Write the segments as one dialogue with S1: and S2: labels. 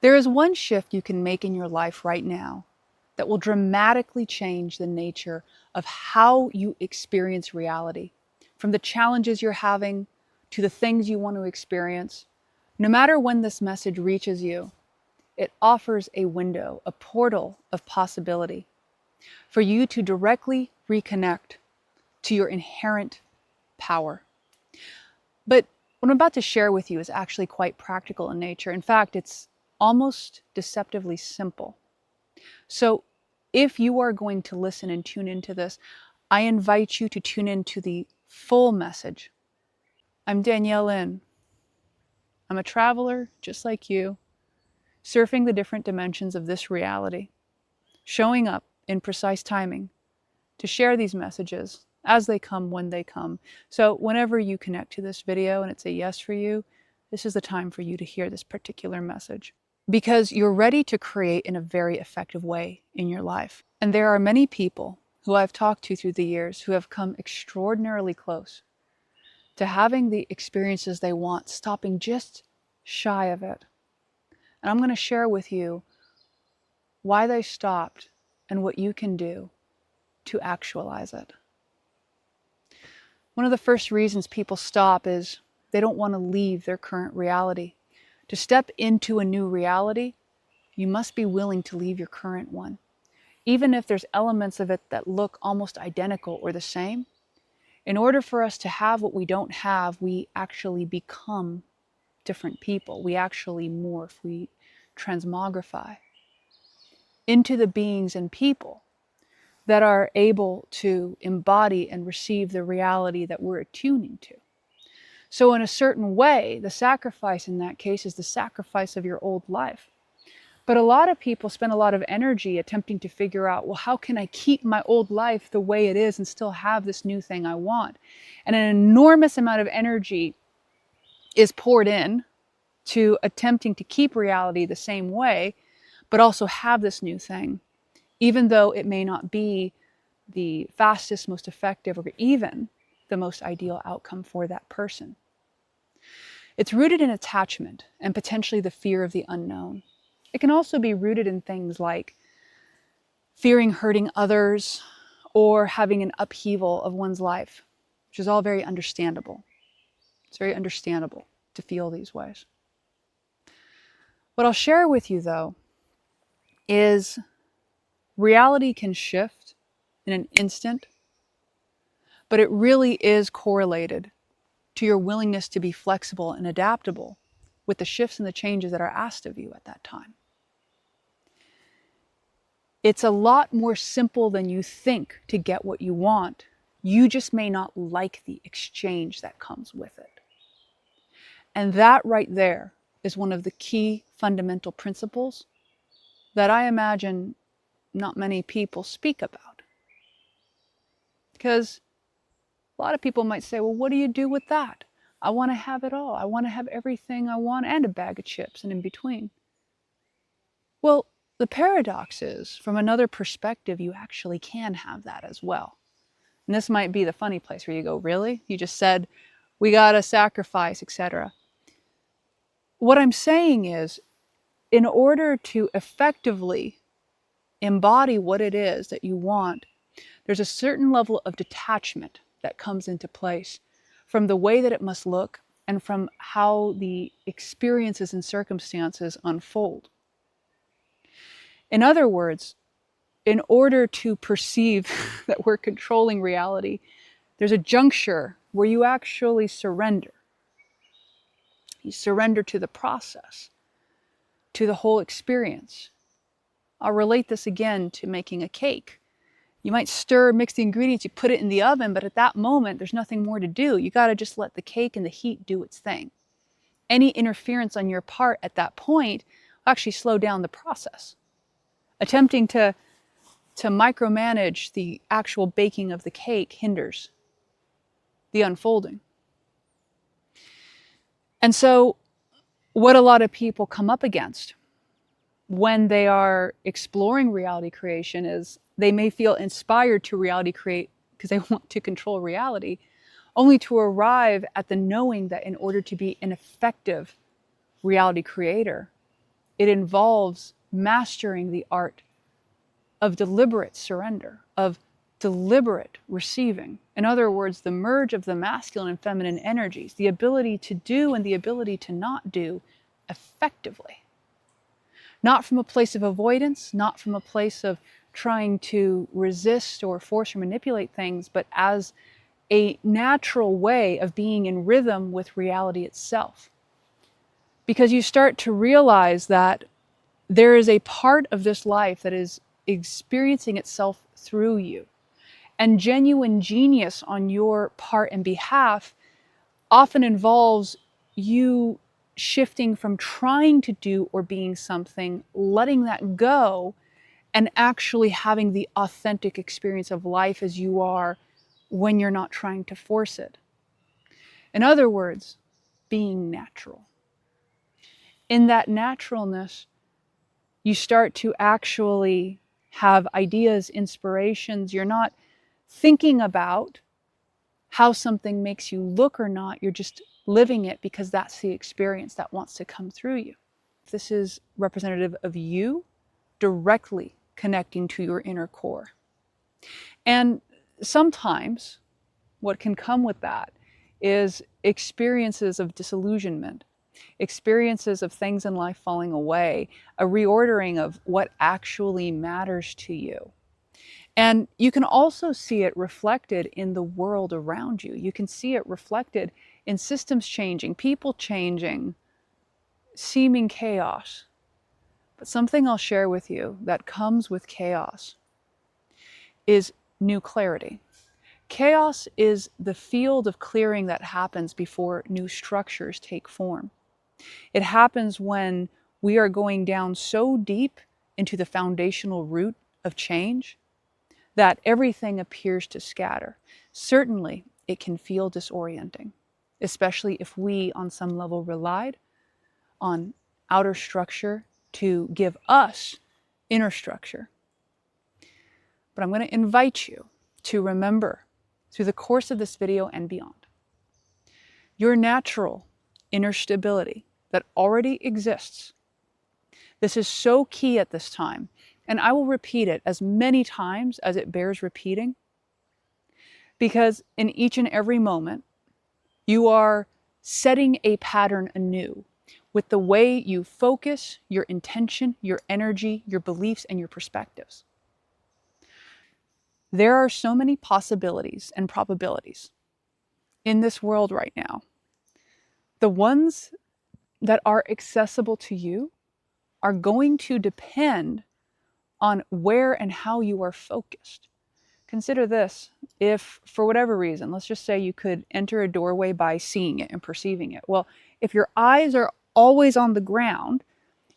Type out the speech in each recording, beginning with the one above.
S1: There is one shift you can make in your life right now that will dramatically change the nature of how you experience reality, from the challenges you're having to the things you want to experience. No matter when this message reaches you, it offers a window, a portal of possibility for you to directly reconnect to your inherent power. But what I'm about to share with you is actually quite practical in nature. In fact, it's almost deceptively simple. So if you are going to listen and tune into this, I invite you to tune into the full message. I'm Danielle Lynn. I'm a traveler just like you, surfing the different dimensions of this reality, showing up in precise timing to share these messages as they come, when they come. So whenever you connect to this video and it's a yes for you, this is the time for you to hear this particular message, because you're ready to create in a very effective way in your life. And there are many people who I've talked to through the years who have come extraordinarily close to having the experiences they want, stopping just shy of it. And I'm going to share with you why they stopped and what you can do to actualize it. One of the first reasons people stop is they don't want to leave their current reality. To step into a new reality, you must be willing to leave your current one. Even if there's elements of it that look almost identical or the same, in order for us to have what we don't have, we actually become different people. We actually morph, we transmogrify into the beings and people that are able to embody and receive the reality that we're attuning to. So in a certain way, the sacrifice in that case is the sacrifice of your old life. But a lot of people spend a lot of energy attempting to figure out, well, how can I keep my old life the way it is and still have this new thing I want? And an enormous amount of energy is poured in to attempting to keep reality the same way, but also have this new thing, even though it may not be the fastest, most effective, or even the most ideal outcome for that person. It's rooted in attachment and potentially the fear of the unknown. It can also be rooted in things like fearing hurting others or having an upheaval of one's life, which is all very understandable. It's very understandable to feel these ways. What I'll share with you, though, is reality can shift in an instant, but it really is correlated to your willingness to be flexible and adaptable with the shifts and the changes that are asked of you at that time. It's a lot more simple than you think to get what you want. You just may not like the exchange that comes with it. And that right there is one of the key fundamental principles that I imagine not many people speak about. Because a lot of people might say, well, what do you do with that? I want to have it all. I want to have everything I want and a bag of chips and in between. Well, the paradox is, from another perspective, you actually can have that as well. And this might be the funny place where you go, really? You just said, we got to sacrifice, etc. What I'm saying is, in order to effectively embody what it is that you want, there's a certain level of detachment that comes into place from the way that it must look and from how the experiences and circumstances unfold. In other words, in order to perceive that we're controlling reality, there's a juncture where you actually surrender. You surrender to the process, to the whole experience. I'll relate this again to making a cake. You might mix the ingredients, you put it in the oven, but at that moment, there's nothing more to do. You got to just let the cake and the heat do its thing. Any interference on your part at that point will actually slow down the process. Attempting to micromanage the actual baking of the cake hinders the unfolding. And so what a lot of people come up against when they are exploring reality creation is they may feel inspired to reality create because they want to control reality, only to arrive at the knowing that in order to be an effective reality creator, it involves mastering the art of deliberate surrender, of deliberate receiving. In other words, the merge of the masculine and feminine energies, the ability to do and the ability to not do effectively. Not from a place of avoidance, not from a place of trying to resist or force or manipulate things, but as a natural way of being in rhythm with reality itself. Because you start to realize that there is a part of this life that is experiencing itself through you. And genuine genius on your part and behalf often involves you shifting from trying to do or being something, letting that go, and actually having the authentic experience of life as you are when you're not trying to force it. In other words, being natural. In that naturalness, you start to actually have ideas, inspirations. You're not thinking about how something makes you look or not. You're just living it because that's the experience that wants to come through you. This is representative of you directly connecting to your inner core. And sometimes what can come with that is experiences of disillusionment, experiences of things in life falling away, a reordering of what actually matters to you. And you can also see it reflected in the world around you. You can see it reflected in systems changing, people changing, seeming chaos. But something I'll share with you that comes with chaos is new clarity. Chaos is the field of clearing that happens before new structures take form. It happens when we are going down so deep into the foundational root of change that everything appears to scatter. Certainly, it can feel disorienting, especially if we, on some level, relied on outer structure to give us inner structure. But I'm going to invite you to remember through the course of this video and beyond, your natural inner stability that already exists. This is so key at this time, and I will repeat it as many times as it bears repeating, because in each and every moment, you are setting a pattern anew with the way you focus, your intention, your energy, your beliefs, and your perspectives. There are so many possibilities and probabilities in this world right now. The ones that are accessible to you are going to depend on where and how you are focused. Consider this. If, for whatever reason, let's just say you could enter a doorway by seeing it and perceiving it. Well, if your eyes are always on the ground,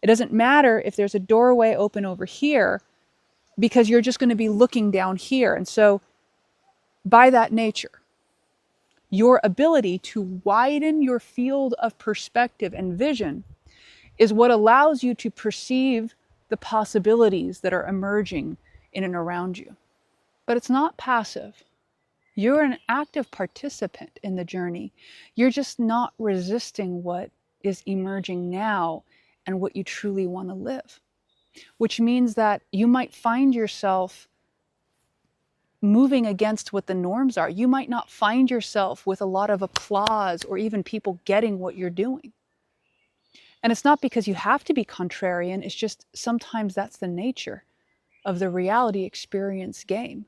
S1: it doesn't matter if there's a doorway open over here, because you're just going to be looking down here. And so, by that nature, your ability to widen your field of perspective and vision is what allows you to perceive the possibilities that are emerging in and around you. But it's not passive. You're an active participant in the journey. You're just not resisting what is emerging now and what you truly want to live, which means that you might find yourself moving against what the norms are. You might not find yourself with a lot of applause or even people getting what you're doing. And it's not because you have to be contrarian, it's just sometimes that's the nature of the reality experience game.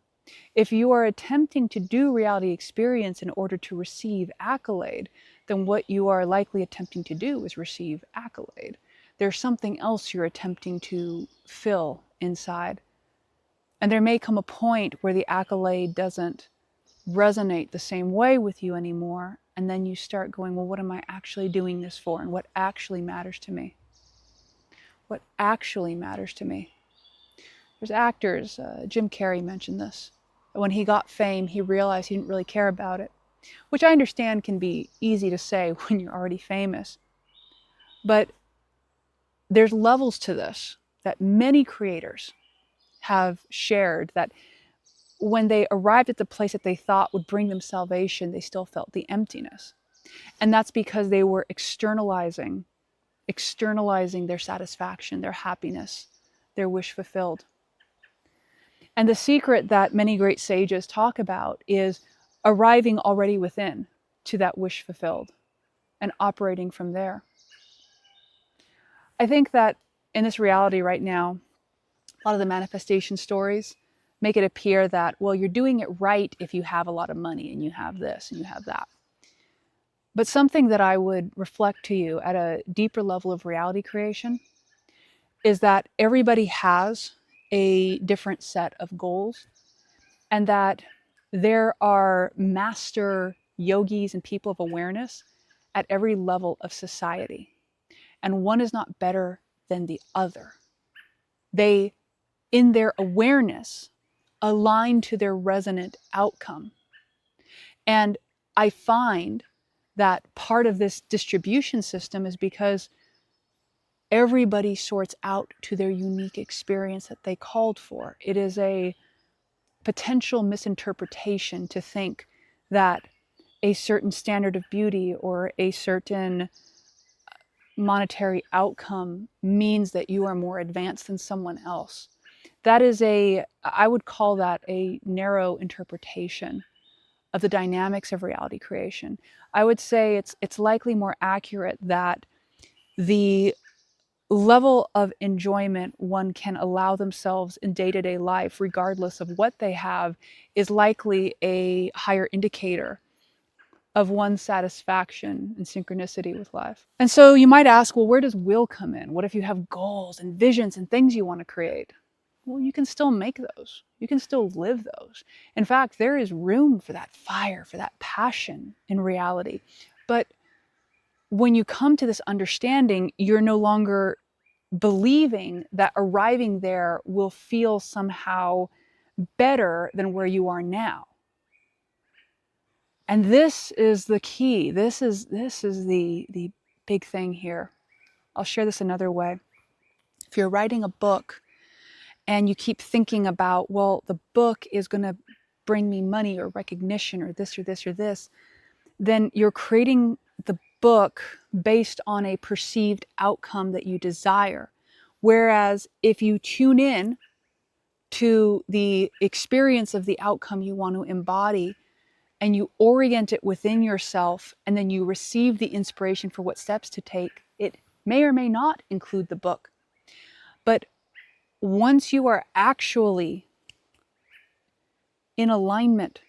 S1: If you are attempting to do reality experience in order to receive accolade, then what you are likely attempting to do is receive accolade. There's something else you're attempting to fill inside. And there may come a point where the accolade doesn't resonate the same way with you anymore. And then you start going, well, what am I actually doing this for? And what actually matters to me? What actually matters to me? There's actors, Jim Carrey mentioned this. When he got fame, he realized he didn't really care about it, which I understand can be easy to say when you're already famous. But there's levels to this that many creators have shared, that when they arrived at the place that they thought would bring them salvation, they still felt the emptiness. And that's because they were externalizing externalizing their satisfaction, their happiness, their wish fulfilled. And the secret that many great sages talk about is arriving already within to that wish fulfilled and operating from there. I think that in this reality right now, a lot of the manifestation stories make it appear that, well, you're doing it right if you have a lot of money and you have this and you have that. But something that I would reflect to you at a deeper level of reality creation is that everybody has a different set of goals, and that there are master yogis and people of awareness at every level of society. And one is not better than the other. They, in their awareness, align to their resonant outcome. And I find that part of this distribution system is because everybody sorts out to their unique experience that they called for. It is a potential misinterpretation to think that a certain standard of beauty or a certain monetary outcome means that you are more advanced than someone else. That is I would call that a narrow interpretation of the dynamics of reality creation. I would say it's likely more accurate that the level of enjoyment one can allow themselves in day-to-day life, regardless of what they have, is likely a higher indicator of one's satisfaction and synchronicity with life. And so you might ask, well, where does will come in? What if you have goals and visions and things you want to create? Well, you can still make those. You can still live those. In fact, there is room for that fire, for that passion in reality. But when you come to this understanding, you're no longer believing that arriving there will feel somehow better than where you are now. And this is the key. This is the big thing here. I'll share this another way. If you're writing a book and you keep thinking about, well, the book is going to bring me money or recognition or this or this or this, then you're creating the book based on a perceived outcome that you desire. Whereas if you tune in to the experience of the outcome you want to embody, and you orient it within yourself, and then you receive the inspiration for what steps to take, it may or may not include the book. But once you are actually in alignment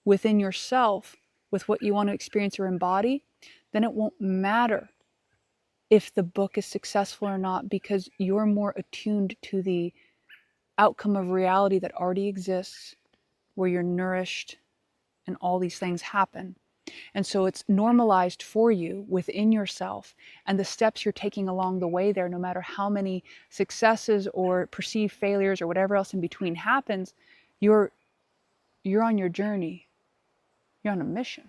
S1: within yourself with what you want to experience or embody, then it won't matter if the book is successful or not, because you're more attuned to the outcome of reality that already exists, where you're nourished and all these things happen. And so it's normalized for you within yourself, and the steps you're taking along the way there, no matter how many successes or perceived failures or whatever else in between happens, you're on your journey. You're on a mission.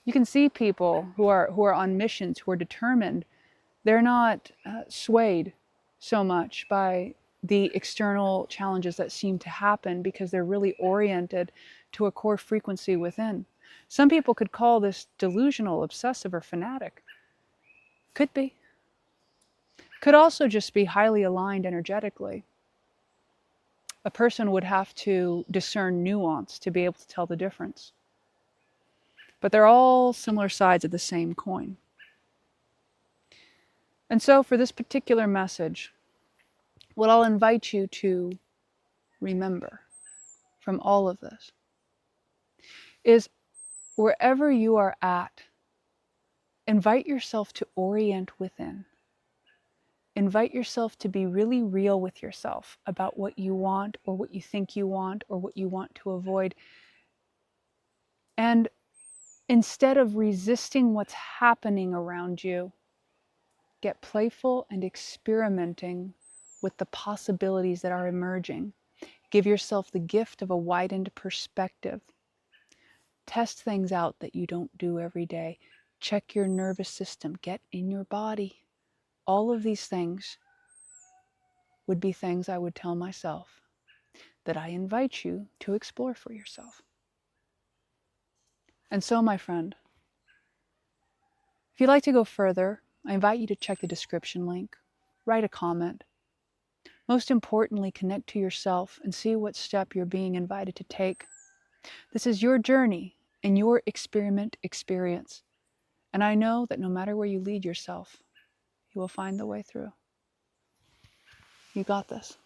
S1: You can see people who are on missions, who are determined. They're not swayed so much by the external challenges that seem to happen, because they're really oriented to a core frequency within. Some people could call this delusional, obsessive, or fanatic. Could be. Could also just be highly aligned energetically. A person would have to discern nuance to be able to tell the difference. But they're all similar sides of the same coin. And so for this particular message, what I'll invite you to remember from all of this is, wherever you are at, invite yourself to orient within. Invite yourself to be really real with yourself about what you want, or what you think you want, or what you want to avoid. And instead of resisting what's happening around you, get playful and experimenting with the possibilities that are emerging. Give yourself the gift of a widened perspective. Test things out that you don't do every day. Check your nervous system. Get in your body. All of these things would be things I would tell myself that I invite you to explore for yourself. And so, my friend, if you'd like to go further, I invite you to check the description link, write a comment. Most importantly, connect to yourself and see what step you're being invited to take. This is your journey and your experience. And I know that no matter where you lead yourself, you will find the way through. You got this.